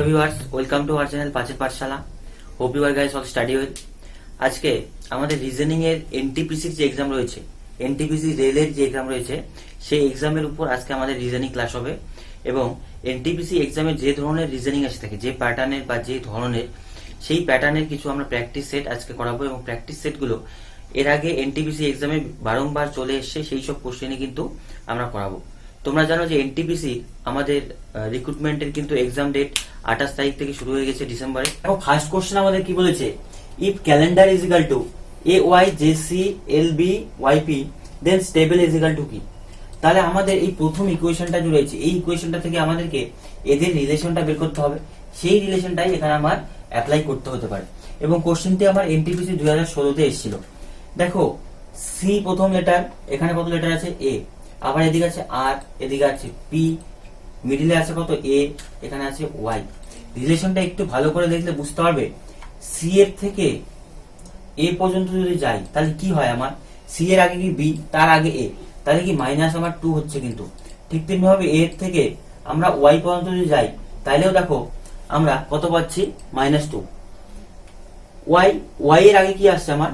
Hello viewers, welcome to our channel পাঁচের পাঠশালা। Hope you are guys all study well. আজকে আমাদের reasoning এর এনটিপিসির যে এক্সাম রয়েছে, এনটিপিসি রেলের যে এক্সাম রয়েছে, সেই এক্সামের উপর আজকে আমাদের রিজনিং ক্লাস হবে। এবং এনটিপিসি এক্সামে যে ধরনের রিজনিং আসে থাকে, যে প্যাটার্নের বা যে ধরনের, সেই প্যাটার্নের কিছু আমরা প্র্যাকটিস সেট আজকে করাবো। এবং প্র্যাকটিস সেটগুলো এর আগে এনটিপিসি এক্সামে বারংবার চলে এসছে, সেই সব কোশ্চেনে কিন্তু আমরা করাবো। তোমরা জানো যে এনটিপিসি আমাদের রিক্রুটমেন্টের কিন্তু এক্সাম ডেট 28 তারিখ থেকে শুরু হয়ে গেছে ডিসেম্বরে। এখন ফার্স্ট কোশ্চেন আমাদের কি বলেছে, if calendar is equal to A Y J C L B Y P then stable is equal to কি। তাহলে আমাদের এই প্রথম ইকুয়েশনটা যে রয়েছে, এই ইকুয়েশনটা থেকে আমাদেরকে এদের রিলেশনটা বের করতে হবে। সেই রিলেশনটাই এখানে আমার অ্যাপ্লাই করতে হতে পারে। এবং কোশ্চেনটি আমার এনটিপিসি 2016-তে এসেছিল। দেখো, সি প্রথম লেটার, এখানে কত লেটার আছে? এ। আবার এদিকে আছে আর, এদিকে আছে পি, মিডিলে আছে কত? এ, এখানে আছে ওয়াই। রিলেশনটা একটু ভালো করে দেখলে বুঝতে পারবে। সি এর থেকে এ পর্যন্ত যদি যাই তাহলে কি হয়, আমার সি এর আগে কি বি, তার আগে এ, তাহলে কি মাইনাস আমার 2 হচ্ছে। কিন্তু ঠিক তেমনি ভাবে এর থেকে আমরা ওয়াই পর্যন্ত যদি যাই তাহলেও দেখো আমরা কত পাচ্ছি? -2। ওয়াই এর আগে কি আসছে আমার,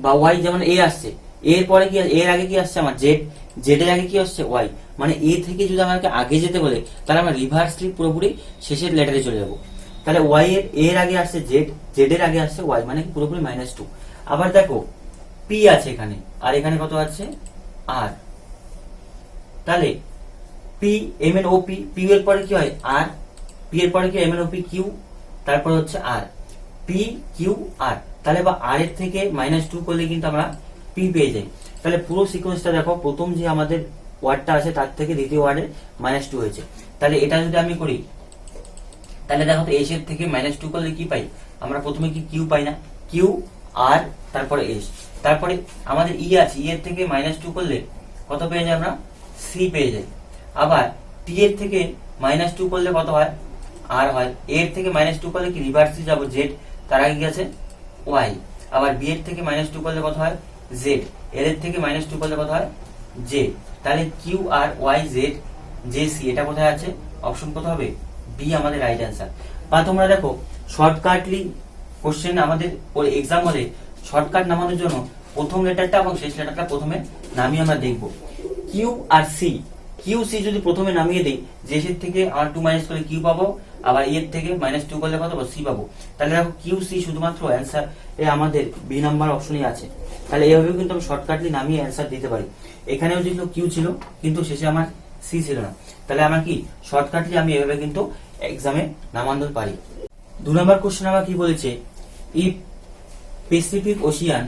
বা ওয়াই যেমন এ আসছে, এর পরে কি, এর আগে কি আসছে আমার? জেড, জেড এর আগে কি আসছে? ওয়াই। মানে এ থেকে যদি আমাকে আগে যেতে বলে তাহলে আমরা রিভার্সলি পুরোপুরি শেষের লেটারে চলে যাব। তাহলে ওয়াই এর আগে আসছে জেড, জেড এর আগে আসছে ওয়াই, মানে পুরোপুরি -2। আবার দেখো পি আছে এখানে, আর এখানে কত আছে? আর। তাহলে P M N O P, P এর পরে কি হয়? আর। পি এর পরে কি? M N O P Q, তারপরে হচ্ছে আর। P Q R. তাহলে বা আর এর থেকে -2 করলে কিন্তু আমরা পি পেয়ে যাই। তাহলে পুরো সিকোয়েন্সটা দেখো, প্রথম যে আমাদের ওয়ার্ডটা আছে তার থেকে দ্বিতীয় ওয়ার্ডে -2 হয়েছে। তাহলে এটা যদি আমি করি তাহলে দেখো তো, এস এর থেকে -2 করলে কি পাই আমরা? প্রথমে কি কিউ পাই না? কিউ আর তারপরে এস। তারপরে আমাদের ই আছে, ই এর থেকে -2 করলে কত পেয়ে যাই আমরা? সি পেয়ে যাই। আবার টি এর থেকে -2 করলে কত হয়? আর হয়। এর থেকে -2 করলে কি রিভার্সে যাব? জেড, তার আগে কি আছে? ওয়াই। আবার বি এর থেকে -2 করলে কত হয়? জেড। এর থেকে -2 করলে কত হয়? জে। তাহলে Q R Y Z J C, এটা কোথায় আছে? অপশন কত হবে? বি আমাদের রাইট অ্যান্সার। বা তোমরা দেখো, শর্টকাটলি কোশ্চেন আমাদের এক্সাম হলে শর্টকাট নামানোর জন্য প্রথম লেটারটা এবং শেষ লেটারটা প্রথমে নামিয়ে আমরা দেখব। Q R C, Q C যদি প্রথমে নামিয়ে দিই, জেসের থেকে আর 2 মাইনাস করলে কিউ পাবো, আবার এর থেকে -2 করলে কত পাবো? সি পাবো। তাহলে দেখো কিউ সি শুধুমাত্র অ্যান্সার আমাদের বি নাম্বার অপশনই আছে। তাহলে এইভাবেও কিন্তু আমি শর্টকাটলি নামিয়ে অ্যান্সার দিতে পারি। এখানেও যেগুলো কিউ ছিল কিন্তু শেষে আমার সি ছিল না, তাহলে আমার কি শর্টকাটলি আমি এভাবে কিন্তু এক্সামে নামানো পারি। 2 নম্বর কোশ্চেন আমার কি বলেছে, if Pacific Ocean,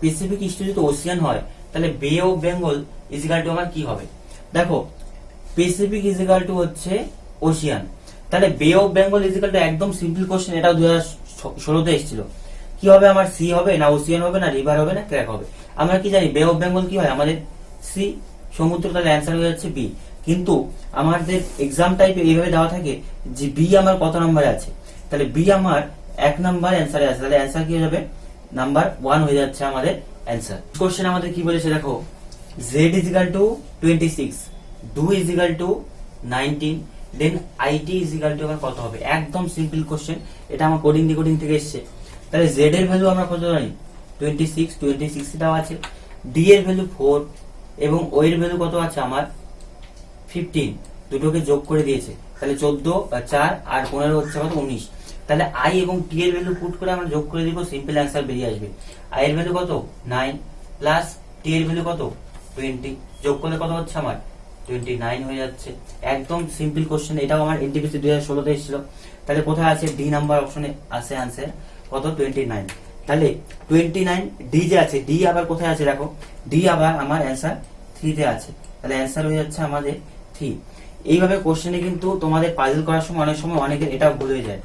Pacific is to যদি ওশিয়ান হয় তাহলে বে of Bengal is equal to আমার কি হবে? দেখো, প্যাসিফিক ইজ ইকুয়াল টু হচ্ছে ওশিয়ান, তাহলে বে of Bengal is equal two, একদম সিম্পল কোশ্চেন, এটাও 2016-তে এসেছিল। কি হবে আমার? সি হবে না ওশিয়ান হবে না রিভার হবে না ক্র্যাক হবে? আমরা কি জানি বে অফ বেঙ্গল কি হয় আমাদের? সি, সমুদ্র। তাহলে অ্যান্সার হয়ে যাচ্ছে বি। কিন্তু আমাদের এক্সাম টাইপে এইভাবে দেওয়া থাকে যে বি আমার কত নম্বরে আছে, তাহলে বি আমার 1 নাম্বার অ্যান্সারে আছে। তাহলে অ্যান্সার কি হয়ে যাবে? নাম্বার 1 হয়ে যাচ্ছে আমাদের অ্যান্সার। কোশ্চেন আমাদের কি বলেছে দেখো, Z is equal to 26, do is equal to 19, then IT is equal to আমার কত হবে? একদম সিম্পল কোশ্চেন, এটা আমার কোডিং ডিকোডিং থেকে এসেছে। তাহলে জেড এর ভ্যালু আমরা কত জানি? 26 দেওয়া আছে। ডি এর ভ্যালু 4 এবং ও এর ভ্যালু কত আছে আমার? 15, দুটোকে যোগ করে দিয়েছে। তাহলে 14 4 আর 15 হচ্ছে কত? 19। তাহলে আই এবং টি এর ভ্যালু পুট করে আমরা যোগ করে দিব, সিম্পল অ্যান্সার বেরিয়ে আসবে। আই এর ভ্যালু কত? 9 প্লাস টি এর ভ্যালু কত? 20, যোগ করলে কত হচ্ছে আমার? 29 হয়ে যাচ্ছে। একদম সিম্পল কোশ্চেন, এটাও আমার এনটিপিসি 2016-তে এসেছিল। তাহলে কোথায় আছে? ডি নাম্বার অপশনে আছে আনসার কত? 29। তাহলে 29 ডি যে আছে, ডি আবার কোথায় আছে দেখো, ডি আবার আমার অ্যান্সার 3 তে আছে। তাহলে অ্যান্সার হয়ে যাচ্ছে আমাদের 3। এইভাবে কোশ্চেনে কিন্তু তোমাদের পাজল করার সময় অনেক সময় অনেকের এটাও ভুল হয়ে যায়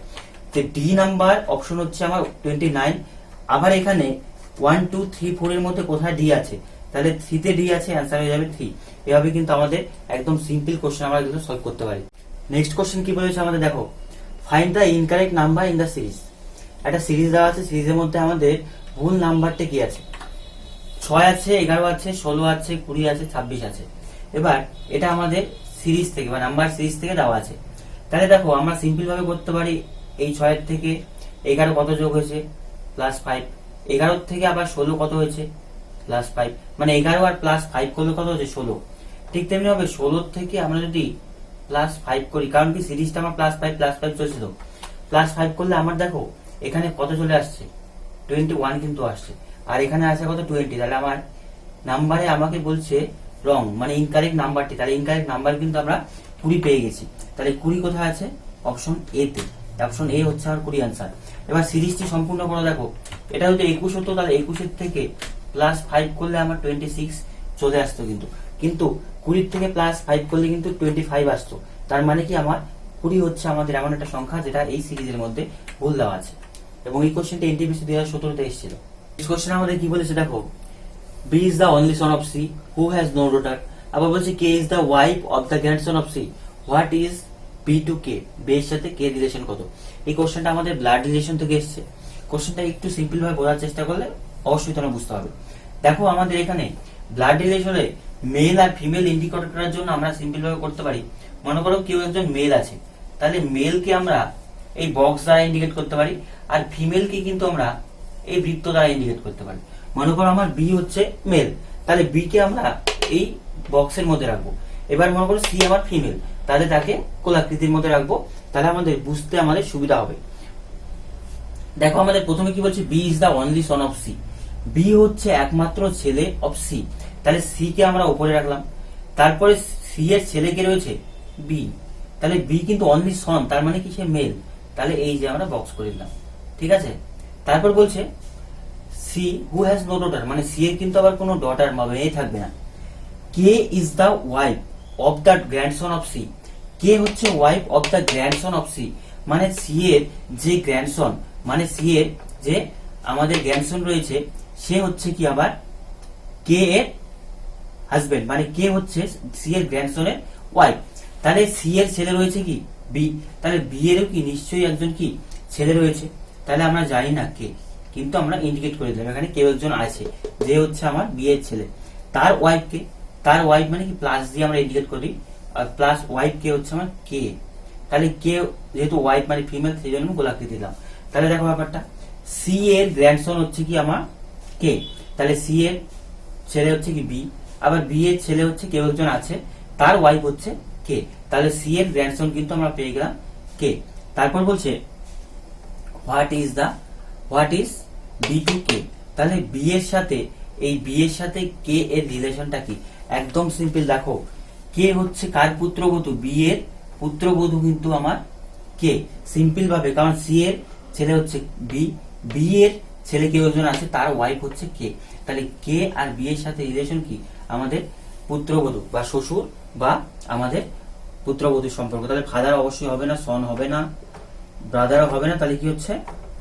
যে ডি নাম্বার অপশন হচ্ছে আমার 29, আবার এখানে 1 2 3 4 এর মধ্যে কোথায় ডি আছে, তাহলে 3 তে ডি আছে, অ্যান্সার হয়ে যাবে 3। এভাবে কিন্তু আমাদের একদম সিম্পল কোশ্চেন আমরা কিন্তু সলভ করতে পারি। নেক্সট কোশ্চেন কি বলেছে আমাদের দেখো, find the incorrect number in the series. একটা সিরিজ দেওয়া আছে, সিরিজের মধ্যে আমাদের ভুল নাম্বারটা কি আছে? 6 আছে, 11 আছে, 16 আছে, 20 আছে, 26 আছে। এবার এটা আমাদের সিরিজ থেকে বা নাম্বার সিরিজ থেকে দেওয়া আছে। তাহলে দেখো আমরা সিম্পল ভাবে করতে পারি, এই 6 থেকে 11 কত যোগ হয়েছে, +5। 11 থেকে আবার 16 কত হয়েছে, +5। মানে 11 আর +5 করলে কত হচ্ছে, 16। ঠিক তেমনি হবে 16 থেকে আমরা যদি +5 করি, কারণ কি সিরিজটা আমার +5 চলছিল, +5 করলে আমার দেখো এখানে কত চলে আসছে, 21 কিন্তু আসছে, আর এখানে আছে কত, 20। তাহলে আমার নাম্বারে আমাকে বলছে রং, মানে ইনকারেক্ট নাম্বারটি, তাহলে ইনকারেক্ট নাম্বার কিন্তু আমরা 20 পেয়ে গেছি। তাহলে 20 কোথায় আছে, অপশন এ তে। অপশন এ হচ্ছে আমার 20 আনসার। এবার সিরিজটি সম্পূর্ণ করে দেখো, এটা যদি 21 হতো তাহলে 21 থেকে +5 করলে আমার 26 চলে আসতো, কিন্তু 20 থেকে +5 করলে কিন্তু 25 আসতো। তার মানে কি আমার 20 হচ্ছে আমাদের এমন একটা সংখ্যা যেটা এই সিরিজের মধ্যে ভুল দেওয়া আছে, এবং এই কোশ্চেনটা এনটিপিসি 2017-তে এসেছিল। এই কোশ্চেন আমাদের কি বলেছে দেখো, B is the only son of C who has no daughter. আবার বলছে K is the wife of the grandson of C. What is B to K? B এর সাথে K রিলেশন কত? এই কোশ্চেনটা আমাদের ব্লাড রিলেশন থেকে এসেছে। কোশ্চেনটা একটু সিম্পল ভাবে বোঝার চেষ্টা করলে অবশ্যই তোমরা বুঝতে পারবে। দেখো আমাদের এখানে ব্লাড রিলেশনে মেল আর ফিমেল ইন্ডিকেট করার জন্য আমরা সিম্পল ভাবে করতে পারি। মনে করো কেউ একজন মেল আছে, তাহলে মেলকে আমরা এই বক্স দ্বারা ইন্ডিকেট করতে পারি, আর ফিমেলকে কিন্তু আমরা এই বৃত্ত দ্বারা ইন্ডিকেট করতে পারি। মনে করো আমার বি হচ্ছে মেল, তাহলে বি কে আমরা এই বক্সের মধ্যে রাখবো। এবার মনে করো সি আমার ফিমেল, তাহলে তাকে গোলাকৃতির মধ্যে রাখবো, তাহলে আমাদের বুঝতে আমাদের সুবিধা হবে। দেখো আমাদের প্রথমে কি বলছে, B is the only son of C. B হচ্ছে একমাত্র ছেলে অফ সি, তাহলে সি কে আমরা উপরে রাখলাম। তারপরে সি এর ছেলে কে রয়েছে, বি, তাহলে বি কিন্তু অনলি সন, তার মানে কি সে মেল, তাহলে এই যে আমরা বক্স করে দিলাম। ঠিক আছে, তারপর বলছে C who has no daughter, মানে সি এর কিন্তু আবার কোনো ডটার বা মেয়ে থাকবে না। কে is the wife of the grandson of C. কে হচ্ছে wife of the grandson of C, মানে সি এর যে গ্র্যান্ডসন, মানে সি এর যে আমাদের গ্র্যান্ডসন রয়েছে, সে হচ্ছে কি আবার কে এর হাজবেন্ড, মানে কে হচ্ছে সি এর গ্র্যান্ডসনের ওয়াইফ। তাহলে সি এর ছেলে রয়েছে কি, বি, তাহলে বি এরও কি নিশ্চয়ই একজন কি ছেলে রয়েছে। তাহলে আমরা জানি না কে, কিন্তু আমরা ইন্ডিকেট করে দিলাম এখানে কেউ একজন আছে, যে হচ্ছে আমার বি এর ছেলে। তার ওয়াইফ কে, তার ওয়াইফ মানে কি প্লাস দিয়ে আমরা ইন্ডিকেট করি, আর প্লাস ওয়াইফ কে হচ্ছে আমার কে। তাহলে কে যেহেতু ওয়াইফ মানে ফিমেল, সেই জন্য গোলাকৃতি দিলাম। তাহলে দেখো ব্যাপারটা, সি এর গ্র্যান্ডসন হচ্ছে কি আমার কে, তাহলে সি এর ছেলে হচ্ছে কি বি, আবার বি এর ছেলে হচ্ছে কেউ একজন আছে, তার ওয়াইফ হচ্ছে কে, তাহলে সি এর গ্র্যান্ডসন কিন্তু আমরা পেয়ে গেলাম কে। তারপর বলছে হোয়াট ইজ বি টু কে, তাহলে বি এর সাথে এই বি এর সাথে কে এর রিলেশনটা কি, একদম সিম্পল। দেখো কে হচ্ছে কার পুত্রবধূ, বি এর পুত্রবধূ কিন্তু আমার কে, সিম্পল ভাবে, কারণ সি এর ছেলে হচ্ছে বি, বি এর ছেলে কেউ একজন আছে, তার ওয়াইফ হচ্ছে কে, তাহলে কে আর বি এর সাথে রিলেশন কি, আমাদের পুত্রবধূ বা শ্বশুর বা আমাদের পুত্রবধূর সম্পর্ক। তাহলে ফাদার অবশ্যই হবে না, সন হবে না, ব্রাদারও হবে না, তাহলে কি হচ্ছে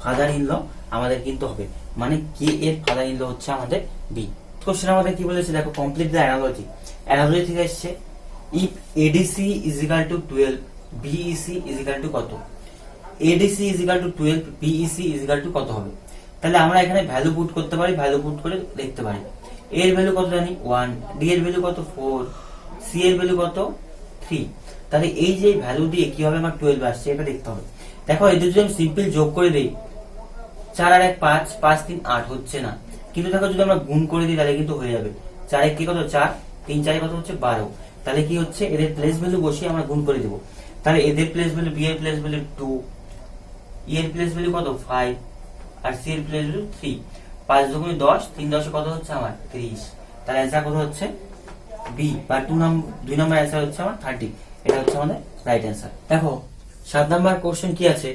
ফাদার ইন ল আমাদের কিন্তু হবে, মানে কে এর ফাদার ইন ল হচ্ছে আমাদের বি। কোশ্চেন আমাদের কি বলেছে দেখো, কমপ্লিট দ্য অ্যানালজি। অ্যানালজি থেকে এসছে if ADC is equal to 12 BEC is equal to কত, ADC is equal to 12 BEC is equal to কত হবে। তাহলে আমরা এখানে ভ্যালু পুট করতে পারি, ভ্যালু পুট করে লিখতে পারি। এ এর ভ্যালু কত জানি 1, ডি এর ভ্যালু কত 4, সি এর ভ্যালু কত 3। তাহলে এই যে ভ্যালু দিয়ে কিভাবে আমার 12 আসছে এটা দেখতে হবে। দেখো এদের যদি আমি সিম্পল যোগ করে দিই, 4 আর 1 5, 5 3 8 হচ্ছে না, কিন্তু দেখো যদি আমরা গুণ করে দিই তাহলে কিন্তু হয়ে যাবে। 4 1 কি কত 4, 3 4 কত হচ্ছে 12। তাহলে কি হচ্ছে এদের প্লেস ভ্যালু বসিয়ে আমরা গুণ করে দেব। তাহলে এদের প্লেস ভ্যালু, বি এর প্লেস ভ্যালু 2, ই এর প্লেস ভ্যালু কত 5, আর সি এর প্লেস ভ্যালু 3। 5 দুগুণে 10, 3 10 কত হচ্ছে আমার 30। তাহলে অ্যান্সার কত হচ্ছে বি বা 2 নম্বর অ্যান্সার হচ্ছে আমার 30। এটা হচ্ছে আমাদের রাইট অ্যান্সার। দেখো 7 নাম্বার কোশ্চেন কি আছে,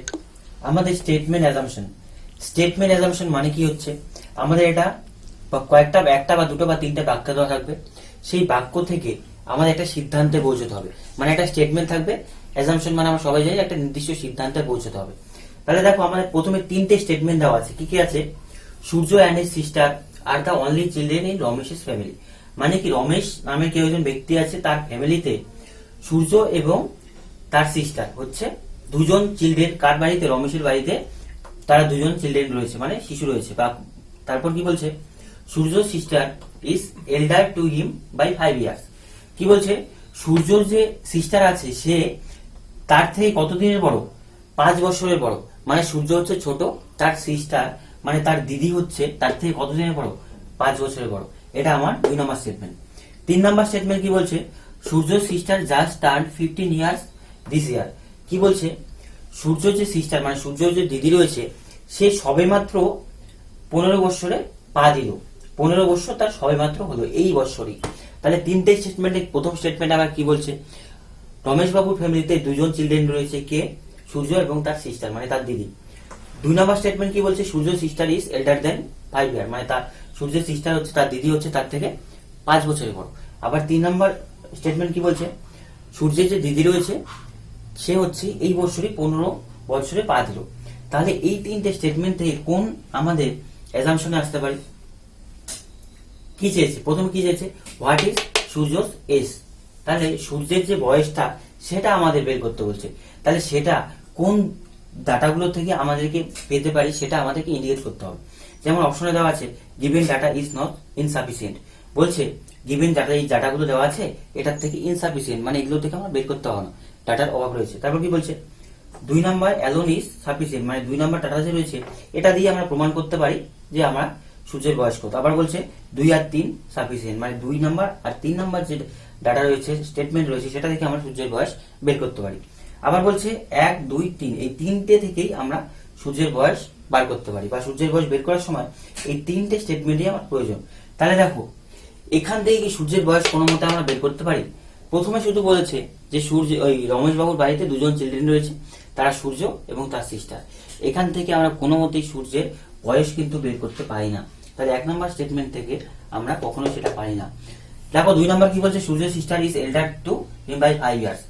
আমাদের স্টেটমেন্ট অ্যাজাম্পশন। স্টেটমেন্ট অ্যাজাম্পশন মানে কি হচ্ছে, আমাদের এটা কয়েকটা, একটা বা দুটো বা তিনটা বাক্য দেওয়া থাকবে, সেই বাক্য থেকে আমাদের একটা সিদ্ধান্তে পৌঁছতে হবে। মানে একটা স্টেটমেন্ট থাকবে, অ্যাজাম্পশন মানে আমরা সবাই জানি একটা নির্দিষ্ট সিদ্ধান্তে পৌঁছতে হবে। তাহলে দেখো আমাদের প্রথমে 3টে স্টেটমেন্ট দেওয়া আছে, কি কি আছে, Surya and his sister are the only children in রমেশের ফ্যামিলি। মানে কি রমেশ নামে কেউ একজন ব্যক্তি আছে, তার ফ্যামিলিতে সূর্য এবং তার সিস্টার হচ্ছে দুজন চিলড্রেন, কার বাড়িতে, রমেশের বাড়িতে তারা দুজন চিলড্রেন রয়েছে, মানে শিশু রয়েছে। বা তারপর কি বলছে, Surya sister is elder to him by 5 years. কি বলছে, সূর্যর যে সিস্টার আছে সে তার থেকে কত দিনের বড়? 5 বছরের বড়। মানে সূর্য হচ্ছে ছোট, তার সিস্টার মানে তার দিদি হচ্ছে তার থেকে কত দিনের বড়? 5 বছরের বড়। এটা আমার 2 নম্বর স্টেটমেন্ট। 3 নম্বর স্টেটমেন্ট কি বলছে? Surya sister just turn 15 years this year. কি বলছে? সূর্য যে সিস্টার মানে সূর্য যে দিদি রয়েছে সে সবেমাত্র 15 বছরে পা দিল। 15 বছর তার সবেমাত্র হলো এই বছরই। তাহলে তিনটে স্টেটমেন্টে প্রথম স্টেটমেন্ট আবার কি বলছে? রমেশ বাবুর ফ্যামিলিতে 2 জন চিলড্রেন রয়েছে, কে? সূর্য এবং তার সিস্টার মানে তার দিদি। 2 নম্বর স্টেটমেন্ট কি বলছে? সূর্য সিস্টার ইজ এল্ডার দেন 5 ইয়ার, মানে তার সূর্যের সিস্টার হচ্ছে তার দিদি হচ্ছে তার থেকে 5 বছরের বড়। আবার 3 নম্বর স্টেটমেন্ট কি বলছে? সূর্যের যে দিদি রয়েছে সে হচ্ছে এই বছরই 15 বছরে পা দিল। তাহলে এই তিনটে স্টেটমেন্ট থেকে কোন আমাদের অ্যাজাম্পশনে আসতে পারে? কি চেয়েছে? প্রথমে কি চেয়েছে? What is Surya's age. তাহলে সূর্যের যে বয়সটা সেটা আমাদের বের করতে বলছে। তাহলে সেটা কোন ডাটাগুলো থেকে আমাদেরকে পেতে পারি সেটা আমাদেরকে ইন্ডিকেট করতে হবে। যেমন অপশনে দেওয়া আছে given data is not insufficient. বলছে গিভেন ডাটা, এই ডাটাগুলো দেওয়া আছে এটার থেকে ইনসাফিসিয়েন্ট মানে এগুলো থেকে আমরা বের করতে হবে না, ডাটার অভাব রয়েছে। তারপর কি বলছে? 2 নাম্বার অ্যালোন ইজ সাফিসিয়েন্ট, মানে 2 নাম্বার ডাটা যে রয়েছে এটা দিয়ে আমরা প্রমাণ করতে পারি যে আমরা সূর্যের বয়স কত। আবার বলছে 2 আর 3 সাফিসিয়েন্ট, মানে 2 নাম্বার আর 3 নাম্বার যে ডাটা রয়েছে স্টেটমেন্ট রয়েছে সেটা থেকে আমরা সূর্যের বয়স বের করতে পারি। আবার বলছে 1 2 3 এই তিনটে থেকেই আমরা সূর্যের বয়স বার করতে পারি, বা সূর্যের বয়স বের করার সময় এই তিনটে স্টেটমেন্টই আমার প্রয়োজন। তাহলে দেখো এখান থেকে কি সূর্যের বয়স কোনো মতে আমরা বের করতে পারি? প্রথমে শুধু বলেছে যে সূর্য ওই রমেশ বাবুর বাড়িতে 2 জন চিলড্রেন রয়েছে, তারা সূর্য এবং তার সিস্টার। এখান থেকে আমরা কোনো মতেই সূর্যের বয়স কিন্তু বের করতে পারি না। তাহলে 1 নম্বর স্টেটমেন্ট থেকে আমরা কখনোই সেটা পারি না। দেখো 2 নম্বর কি বলছে? সূর্যের sister is elder to him by 5 years.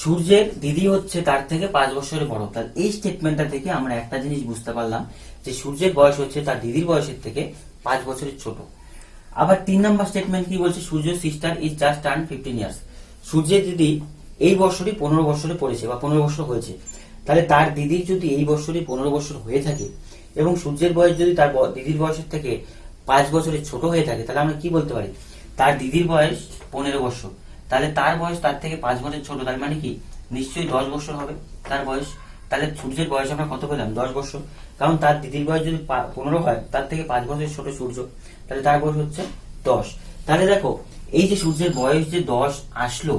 সূর্যের দিদি হচ্ছে তার থেকে 5 বছরের বড়। তাহলে এই স্টেটমেন্টটা থেকে আমরা একটা জিনিস বুঝতে পারলাম যে সূর্যের বয়স হচ্ছে তার দিদির বয়সের থেকে 5 বছরের ছোট। আবার 3 নম্বর স্টেটমেন্ট কি বলছে? সূর্যের sister is just turn 15 years. সূর্যের দিদি এই বছরই 15 বছরে পড়েছে বা 15 বছর হয়েছে। তাহলে তার দিদির যদি এই বছরই 15 বছর হয়ে থাকে এবং সূর্যের বয়স যদি তার দিদির বয়সের থেকে 5 বছরের ছোট হয়ে থাকে, তাহলে আমরা কি বলতে পারি? তার দিদির বয়স 15 বছর, তাহলে তার বয়স তার থেকে 5 বছর ছোট, তার মানে কি নিশ্চয়ই 10 বছর হবে তার বয়স। তাহলে সূর্যের বয়স আমরা কত পেলাম? 10 বছর। কারণ তার দিদির বয়স যদি 15 হয়, তার থেকে 5 বছর ছোট সূর্য, তাহলে তার বয়স হচ্ছে 10। তাহলে দেখো এই যে সূর্যের বয়স যে 10 আসলো,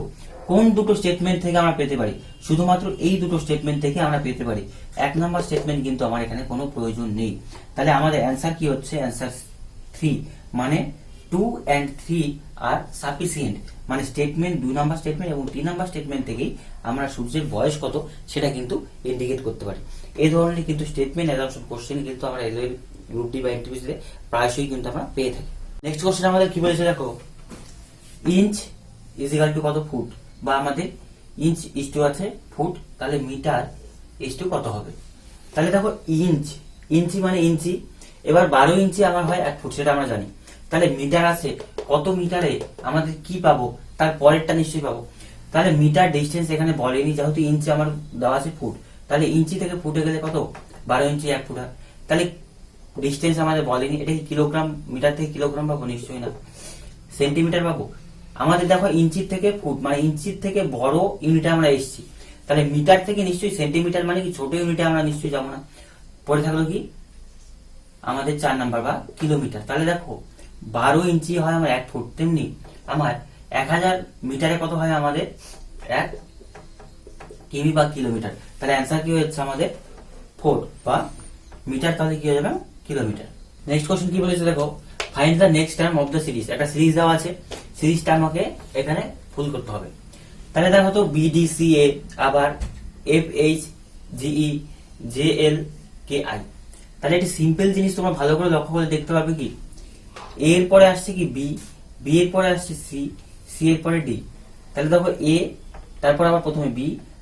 কোন দুটো স্টেটমেন্ট থেকে আমরা পেতে পারি? শুধুমাত্র এই দুটো স্টেটমেন্ট থেকে আমরা পেতে পারি। 1 নম্বর স্টেটমেন্ট কিন্তু আমার এখানে কোনো প্রয়োজন নেই। তাহলে আমাদের অ্যান্সার কি হচ্ছে? অ্যান্সার 3, মানে 2 and 3 আর সাফিসিয়েন্ট। মানে স্টেটমেন্ট 2 নম্বর স্টেটমেন্ট এবং 3 নম্বর স্টেটমেন্ট থেকেই আমরা সূর্যের বয়স কত সেটা কিন্তু ইন্ডিকেট করতে পারি। এই ধরনের কিন্তু স্টেটমেন্ট অ্যাজাম্পশন কোশ্চেন কিন্তু আমরা গ্রুপ ডি বা এনটিপিসিতে প্রায়শই কিন্তু আমরা পেয়ে থাকি। নেক্সট কোশ্চেন আমাদের কি বলেছে দেখো, ইঞ্চ ইজ ইকুয়াল টু কত? ফুট। বা আমাদের ইঞ্চ ইজ টু আছে ফুট, তাহলে মিটার ইজ টু কত হবে? তাহলে দেখো ইঞ্চি মানে ইঞ্চি, এবার 12 ইঞ্চি আমার হয় 1 ফুট, সেটা আমরা জানি। তাহলে মিটার আছে, কত মিটারে আমাদের কি পাবো? তার পরেরটা নিশ্চয়ই পাবো। তাহলে মিটার ডিস্টেন্স এখানে বলেনি, যেহেতু ইঞ্চি আমার দেওয়া আছে ফুট, তাহলে ইঞ্চি থেকে ফুটে গেলে কত? 12 ইঞ্চি 1 ফুট হয়। তাহলে ডিস্টেন্স আমাদের বলেনি, এটা কি কিলোগ্রাম? মিটার থেকে কিলোগ্রাম পাবো? নিশ্চয়ই না। সেন্টিমিটার পাবো? আমাদের দেখো ইঞ্চির থেকে ফুট মানে ইঞ্চির থেকে বড় ইউনিটে আমরা এসেছি, তাহলে মিটার থেকে নিশ্চয়ই সেন্টিমিটার মানে কি ছোট ইউনিটে আমরা নিশ্চয়ই যাবো না। পরে থাকলো কি আমাদের 4 নাম্বার বা কিলোমিটার। তাহলে দেখো 12 ইঞ্চি হয় আমার 1 ফুট, তেমনি আমার 1000 মিটারে কত হয়? আমাদের 1 কিমি বা কিলোমিটার। তাহলে অ্যান্সার কি হচ্ছে আমাদের 4 বা মিটার, তাহলে কি হয়ে যাবে? কিলোমিটার। নেক্সট কোশ্চেন কি বলেছে দেখো, find the next term of the series. একটা সিরিজ দেওয়া আছে, সিরিজটা আমাকে এখানে ফুল করতে হবে। তাহলে দেখো তো BDCA, আবার FHGE JL KI। তাহলে এটি সিম্পল জিনিস, তোমরা ভালো করে লক্ষ্য করে দেখতে পাবে কি A এর পরে আসছে কি B, B এর পরে আসছে C, C এর পরে D। তাহলে দেখো A, তারপর আবার প্রথমে B,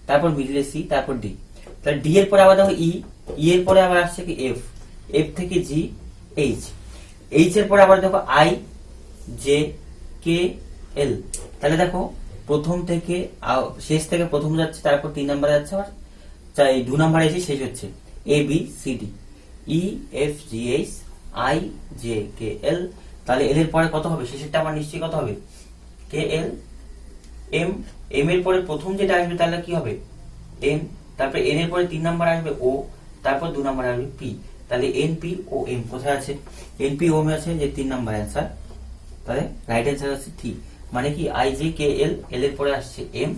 তারপর মিডলে C, তারপর D। তাহলে D এর পরে আবার দেখো E, E এর পরে আবার আসছে কি F, F থেকে G, H, H এর পরে আবার দেখো I, J, K, L। তাহলে দেখো প্রথম থেকে শেষ থেকে প্রথম যাচ্ছে, তারপর 3 নাম্বারে যাচ্ছে, আবার 2 নাম্বারে এসে শেষ হচ্ছে A B C D E F G H I J K L। তাহলে L এর পরে কত হবে? শেষেরটা আমার নিশ্চয়ই কত হবে? K L M, M এর পরে প্রথম যেটা আসবে তাহলে কি হবে? এম, তারপরে এন এর পরে 3 নাম্বার আসবে ও, তারপর 2 নাম্বার আসবে পি। তাহলে এন পি ও এম কোথায় আছে? এন পি ও এম আছে, যে 3 নাম্বার অ্যান্সার। তাহলে রাইট অ্যান্সার আছে থ্রি। মানে কি আই জে কে এল, এল এর পরে আসছে এম,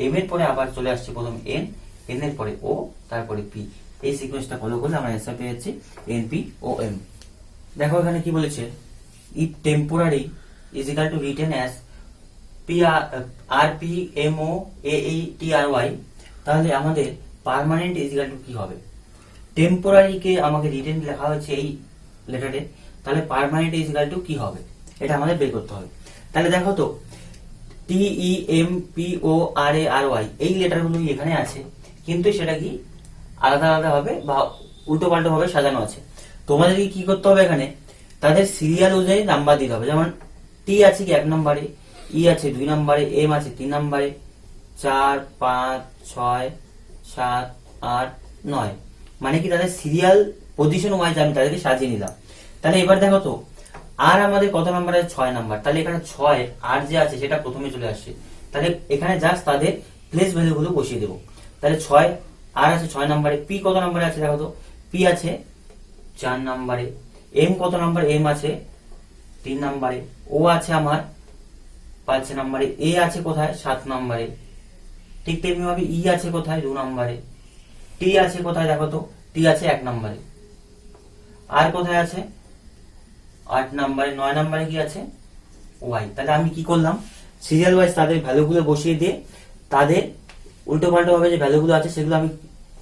এম এর পরে আবার চলে আসছে প্রথম এন, এন এর পরে ও, তারপরে পি। এই সিকোয়েন্সটা ফলো করলে আমরা অ্যান্সার পেয়ে যাচ্ছি এন পি ও এম। দেখো এখানে কি বলেছে, if temporary is equal to written as P R P M O A এই টি আর ওয়াই, তাহলে আমাদের পার্মানেন্ট ইজ ইকাল টু কি হবে? টেম্পোরারি কে আমাকে রিটেন লেখা হয়েছে এই লেটারে, তাহলে পার্মানেন্ট ইজ ইকাল টু কি হবে, এটা আমাদের বের করতে হবে। তাহলে দেখো তো, টি ই এম পি ও আর এ আর ওয়াই এই লেটারগুলো এখানে আছে, কিন্তু সেটা কি আলাদা আলাদা হবে বা উল্টো পাল্টো ভাবে সাজানো আছে। তোমাদেরকে কি করতে হবে, এখানে তাদের সিরিয়াল অনুযায়ী নাম্বার দিতে হবে। যেমন টি আছে কি 1 নম্বরে, ই আছে 2 নম্বরে, এম আছে 3 নম্বরে, 4 5 6 7 8 9, মানে কি তাদের সিরিয়াল পজিশন ওয়াইজ আমি তাদেরকে সাজিয়ে নিলাম। তাহলে এবার দেখো তো, আর আমাদের কত নাম্বার আছে? 6 নাম্বার। তাহলে এখানে 6 আর যে আছে সেটা প্রথমে চলে আসছে, তাহলে এখানে জাস্ট তাদের প্লেস ভ্যালু গুলো বসিয়ে দেবো। তাহলে 6 আর আছে 6 নাম্বারে, পি কত নাম্বারে আছে দেখো তো, পি আছে 4 নাম্বারে, এম কত নাম্বার? এম আছে 3 নাম্বারে, ও আছে আমার 5 নাম্বারে, এ আছে কোথায়? 7 নাম্বারে। ঠিক তেমনি ভাবে ই আছে কোথায়? 2 নাম্বারে। টি আছে কোথায় দেখো তো, টি আছে 1 নাম্বারে। আর কোথায় আছে? 8 নাম্বারে। 9 নাম্বারে কি আছে? ওয়াই। তাহলে আমি কি করলাম, সিরিয়াল ওয়াইজ তাদের ভ্যালুগুলো বসিয়ে দিয়ে তাদের উল্টো পাল্টো ভাবে যে ভ্যালুগুলো আছে সেগুলো আমি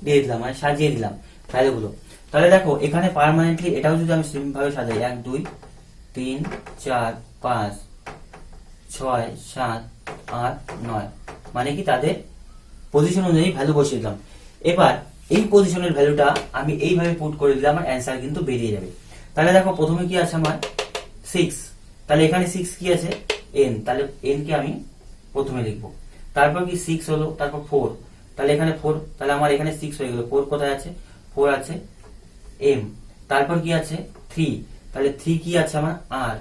দিয়ে দিলাম, মানে সাজিয়ে দিলাম ভ্যালুগুলো। তাহলে দেখো এখানে পার্মানেন্টলি এটাও যদি আমি সেম ভাবে সাজাই, 1 2 3 4 5 6 7 8 9, মানে কি তাদের পজিশন অনুযায়ী ভ্যালু বসিয়ে দিলাম। এবার এই পজিশনের ভ্যালুটা আমি এইভাবে পুট করে দিলে আমার অ্যান্সার কিন্তু বেরিয়ে যাবে। তাহলে দেখো প্রথমে কি আছে আমার 6, তাহলে এখানে 6 কি আছে? এন, তাহলে এন কে আমি প্রথমে লিখবো। তারপর কি 6 হলো, তারপর 4, তাহলে এখানে 4, তাহলে আমার এখানে 6 হয়ে গেল। 4 কোথায় আছে? 4 আছে এম, তারপর কি আছে? 3, তাহলে 3 কি আছে আমার? আর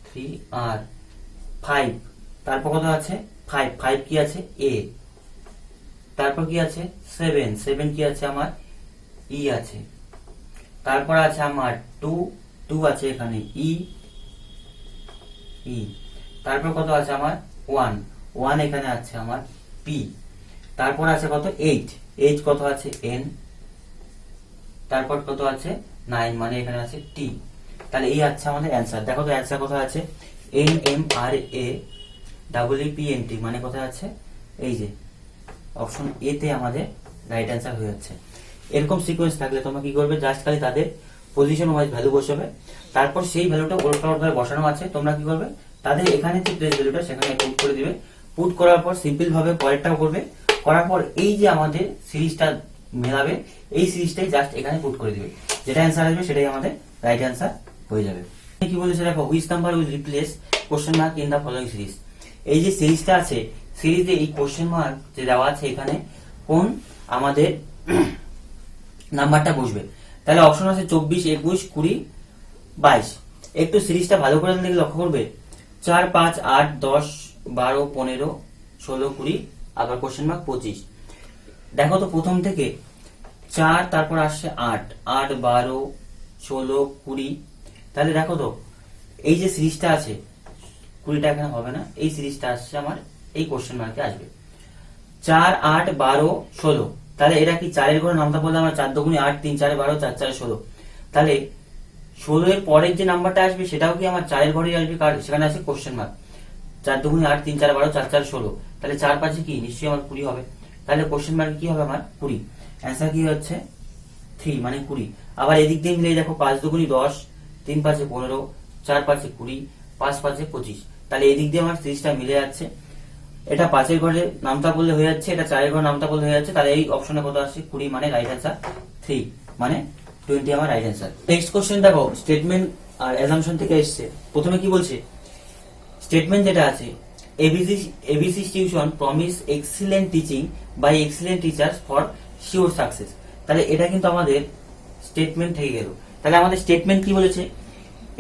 3 আর 5, তারপর কত আছে? 5, 5 কি আছে? এ, তারপর কি আছে? 7, 7 কি আছে আমার? ই আছে, তারপর আছে আমার 2, 2 আছে এখানে ই, ই, তারপর কত আছে আমার? 1, 1 এখানে আছে আমার পি, তারপর আছে কত? 8, 8 কত আছে? এন, তারপর কত আছে? 9, মানে এখানে আছে টি। তাহলে এই আছে আমাদের অ্যান্সার। দেখো তো অ্যান্সার কোথায় আছে? N M R A double E P N T, মানে কোথায় আছে? এই যে অপশন এ তে আমাদের রাইট অ্যান্সার হয়ে যাচ্ছে। এরকম সিকোয়েন্স থাকলে তোমরা কি করবে, জাস্ট খালি তাদের পজিশন ওয়াইজ ভ্যালু বসাবে, তারপর সেই ভ্যালুটা উল্টো ভাবে বসানো আছে, তোমরা কি করবে, তাদের এখানে যে প্লেস ভ্যালুটা সেখানে পুট করে দিবে। পুট করার পর সিম্পল ভাবে পরেরটাও করবে, করার পর এই যে আমাদের সিরিজটা মেলাবে, এই সিরিজটাই জাস্ট এখানে পুট করে দিবে, যেটা অ্যান্সার আসবে সেটাই আমাদের রাইট অ্যান্সার হয়ে যাবে। কি বলেছে দেখো, which number will replace question mark in the following series. এই যে সিরিজটা আছে, সিরিজে এই কোশ্চেন মার্ক যে দেওয়া আছে এখানে কোন আমাদের নাম্বারটা বসবে। তাহলে অপশন আছে 24 21 20 22। একটু সিরিজটা ভালো করে দেখে লক্ষ্য করবে, 4 5 8 10 12 15 16 20, আবার কোশ্চেন মার্ক 25। দেখো তো প্রথম থেকে 4, তারপর আসছে 8 8 12 16 20। তাহলে দেখো তো এই যে সিরিজটা আছে, 20টা এখানে হবে না, এই সিরিজটা আসছে আমার এই কোশ্চেন মার্কে আসবে 4 8 12 16। তাহলে এরা কি 4 এর ঘরে নামটা বললে আমার 4 2 8 3 4 12 4 4 16। তাহলে 16 এর পরের যে নাম্বারটা আসবে সেটাও কি আমার 4 এর ঘরেই আসবে, কারণ সেখানে আছে কোশ্চেন মার্ক। 4 2 8 3 4 12 4 4 16, তাহলে 4 5 কি নিশ্চয়ই আমার 20 হবে। তাহলে কোশ্চেন মার্ক কি হবে আমার? 20। অ্যান্সার কি হচ্ছে 3, মানে 20। আবার এদিক দিয়ে মিলে দেখো 5 2 10 3 5 15 4 5 20 5 5 25। তাহলে এদিক দিয়ে আমার সিরিজটা মিলে যাচ্ছে। এটা 5 এর ঘরে নামটা বললে হয়ে যাচ্ছে, এটা 4 এর ঘরে নামটা বললে হয়ে যাচ্ছে। তাহলে এই অপশনে কত আসছে? 20, মানে রাইট অ্যান্সার 3, মানে 20 আমার রাইট অ্যান্সার। নেক্সট কোশ্চেন দেখো, স্টেটমেন্ট আর অ্যাজাম্পশন থেকে এসেছে। প্রথমে কি বলছে, স্টেটমেন্ট যেটা আছে, ABC tuition promise excellent teaching by excellent teachers for sure success. তাহলে এটা কিন্তু আমাদের স্টেটমেন্ট থেকে গেল। তাহলে আমাদের স্টেটমেন্ট কি বলেছে,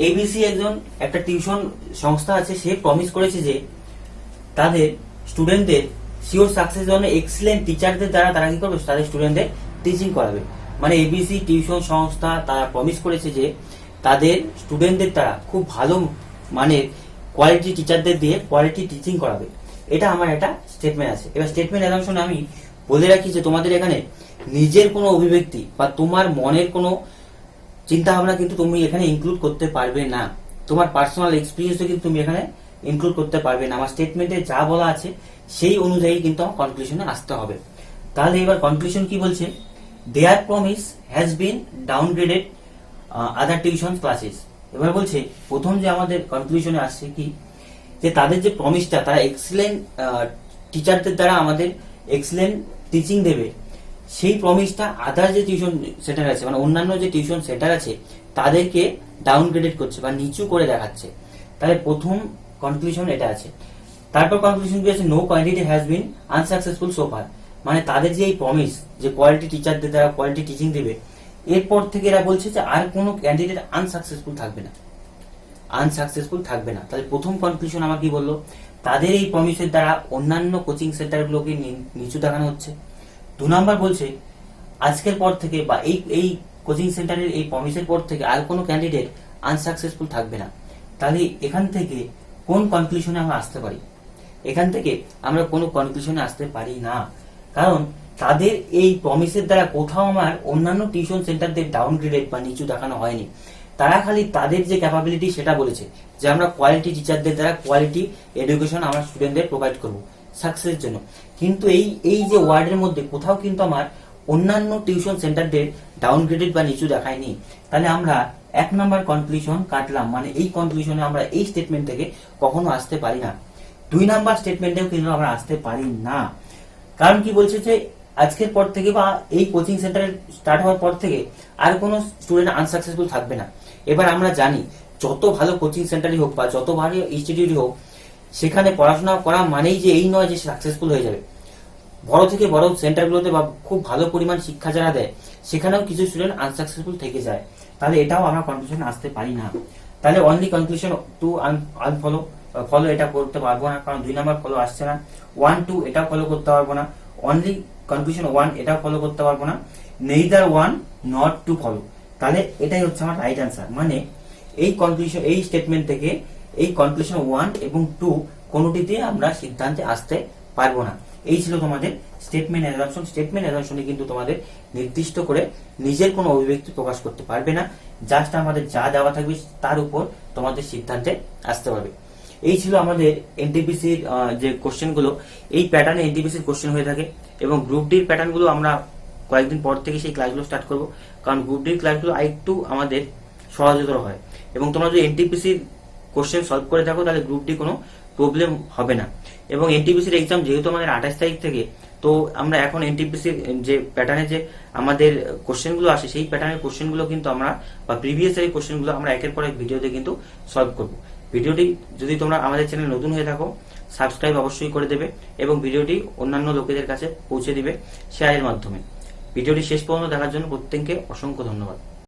এবিসি একজন একটা টিউশন সংস্থা আছে, সে প্রমিস করেছে যে তাদের স্টুডেন্টদের শিওর সাকসেস জন্য এক্সিলেন্ট টিচারদের দ্বারা তারা কি করবে, তাদের স্টুডেন্টদের টিচিং করাবে। মানে এবিসি টিউশন সংস্থা তারা প্রমিস করেছে যে তাদের স্টুডেন্টদের দ্বারা খুব ভালো মানের কোয়ালিটি টিচারদের দিয়ে কোয়ালিটি টিচিং করাবে। এটা আমার একটা স্টেটমেন্ট আছে। এবার স্টেটমেন্ট অ্যাজাম্পশনে আমি বলে রাখি যে তোমাদের এখানে নিজের কোনো অভিব্যক্তি বা তোমার মনের কোনো চিন্তা ভাবনা কিন্তু তুমি এখানে ইনক্লুড করতে পারবে না। তোমার পার্সোনাল এক্সপিরিয়েন্সও কিন্তু তুমি এখানে ইনক্লুড করতে পারবে না। আমার স্টেটমেন্টে যা বলা আছে সেই অনুযায়ী কিন্তু আমার কনক্লুশনে আসতে হবে। তাহলে এবার কনক্লুশন কি বলছে, their promise has been downgraded other tuition classes. এবার বলছে প্রথম যে আমাদের কনক্লুশনে আসছে কি, যে তাদের যে প্রমিসটা, তারা এক্সিলেন্ট টিচারদের দ্বারা আমাদের এক্সিলেন্ট টিচিং দেবে, সেই প্রমিসটা আদার যে টিউশন সেন্টার আছে, মানে অন্যান্য যে টিউশন সেন্টার আছে তাদেরকে ডাউনগ্রেডেড করছে বা নিচু করে দেখাচ্ছে। তাহলে প্রথম কনক্লুশন এটা আছে। তারপর কনক্লুশন কি আছে, no candidate has been unsuccessful so far. মানে তাদের যে এই প্রমিস যে কোয়ালিটি টিচারদের দ্বারা কোয়ালিটি টিচিং দেবে, এরপর থেকে এরা বলছে যে আর কোনো ক্যান্ডিডেট আনসাকসেসফুল থাকবে না, আনসাকসেসফুল থাকবে না। তাহলে প্রথম কনক্লুশন আমার কি বললো, তাদের এই প্রমিসের দ্বারা অন্যান্য কোচিং সেন্টারগুলোকে নিচু দেখানো হচ্ছে। 2 নাম্বার বলছে আজকের পর থেকে বা এই কোচিং সেন্টারের এই প্রমিসের পর থেকে আর কোনো ক্যান্ডিডেট আনসাকসেসফুল থাকবে না। তাহলে এখান থেকে কোন কনক্লুশনে আমরা আসতে পারি? এখান থেকে আমরা কোনো কনক্লুশনে আসতে পারি না, কারণ তাদের এই প্রমিসের দ্বারা কোথাও আমার অন্যান্য টিউশন সেন্টারদের ডাউনগ্রেডেড বা নিচু দেখানো হয়নি। তারা খালি তাদের যে ক্যাপাবিলিটি সেটা বলেছে যে আমরা কোয়ালিটি টিচারদের দ্বারা কোয়ালিটি এডুকেশন আমরা স্টুডেন্টদের প্রোভাইড করবো সাকসেসের জন্য। কিন্তু এই যে ওয়ার্ডের মধ্যে কোথাও কিন্তু আমার অন্যান্য টিউশন সেন্টারদের ডাউনগ্রেডেড বা নিচু দেখায়নি। তাহলে আমরা 1 নাম্বার কনক্লুশন কাটলাম, মানে এই কনক্লুশনে আমরা এই স্টেটমেন্ট থেকে কখনো আসতে পারি না। 2 নাম্বার স্টেটমেন্টেও কিন্তু আমরা আসতে পারি না, কারণ কি বলছে যে আজকের পর থেকে বা এই কোচিং সেন্টারের স্টার্ট হওয়ার পর থেকে আর কোনো স্টুডেন্ট আনসাকসেসফুল থাকবে না। এবার আমরা জানি যত ভালো কোচিং সেন্টারই হোক বা যত ভালো ইনস্টিটিউটই হোক, সেখানে পড়াশোনা করা মানেই যে এই নয় যে সাকসেসফুল হয়ে যাবে। বড় থেকে বড় সেন্টারগুলোতে বা খুব ভালো পরিমাণ শিক্ষা যারা দেয় সেখানেও কিছু স্টুডেন্ট আনসাকসেসফুল থেকে যায়। তাহলে এটাও আমরা কনক্লুশনে আসতে পারি না। তাহলে অনলি কনক্লুশন 2 আনফলো, ফলো এটা করতে পারবো না, কারণ 2 নাম্বার ফলো আসছে না। 1, 2 এটাও ফলো করতে পারবো না। অনলি কনক্লুশন 1 এটাও ফলো করতে পারবো না। Neither 1 not 2 follow. তাহলে এটাই হচ্ছে আমার রাইট অ্যান্সার। মানে এই কনক্লুশন, এই স্টেটমেন্ট থেকে এই কনক্লুশন 1 এবং 2 কোনোটিতে আমরা সিদ্ধান্তে আসতে পারবো না। এই ছিল তোমাদের স্টেটমেন্ট অ্যাজাম্পশন। স্টেটমেন্ট অ্যাজাম্পশনে কিন্তু তোমাদের নির্দিষ্ট করে নিজের কোনো অভিব্যক্তি প্রকাশ করতে পারবে না, জাস্ট আমাদের যা দেওয়া থাকবে তার উপর তোমাদের সিদ্ধান্তে আসতে পারবে। এই ছিল আমাদের এনটিপিসির যে কোশ্চেনগুলো, এই প্যাটার্নে এনটিপিসির কোশ্চেন হয়ে থাকে এবং গ্রুপ ডির প্যাটার্নগুলো আমরা কয়েকদিন পর থেকে সেই ক্লাসগুলো স্টার্ট করব, কারণ গ্রুপ ডির ক্লাসগুলো আরেকটু আমাদের সহজতর হয় এবং তোমরা যদি এনটিপিসির কোশ্চেন সলভ করে থাকো তাহলে গ্রুপ ডি কোনো প্রবলেম হবে না। এবং এনটিপিসির এক্সাম যেহেতু আমাদের 28 তারিখ থেকে, তো আমরা এখন এনটিপিসির যে প্যাটার্নে যে আমাদের কোশ্চেনগুলো আসে সেই প্যাটার্নের কোশ্চেনগুলো কিন্তু আমরা বা প্রিভিয়াস ইয়ারের কোশ্চেনগুলো আমরা একের পর এক ভিডিওতে কিন্তু সলভ করব। ভিডিওটি যদি তোমরা আমাদের চ্যানেল নতুন হয়ে থাকো সাবস্ক্রাইব অবশ্যই করে দেবে এবং ভিডিওটি অন্যান্য লোকেদের কাছে পৌঁছে দিবে শেয়ারের মাধ্যমে। ভিডিওটি শেষ পর্যন্ত দেখার জন্য প্রত্যেককে অসংখ্য ধন্যবাদ।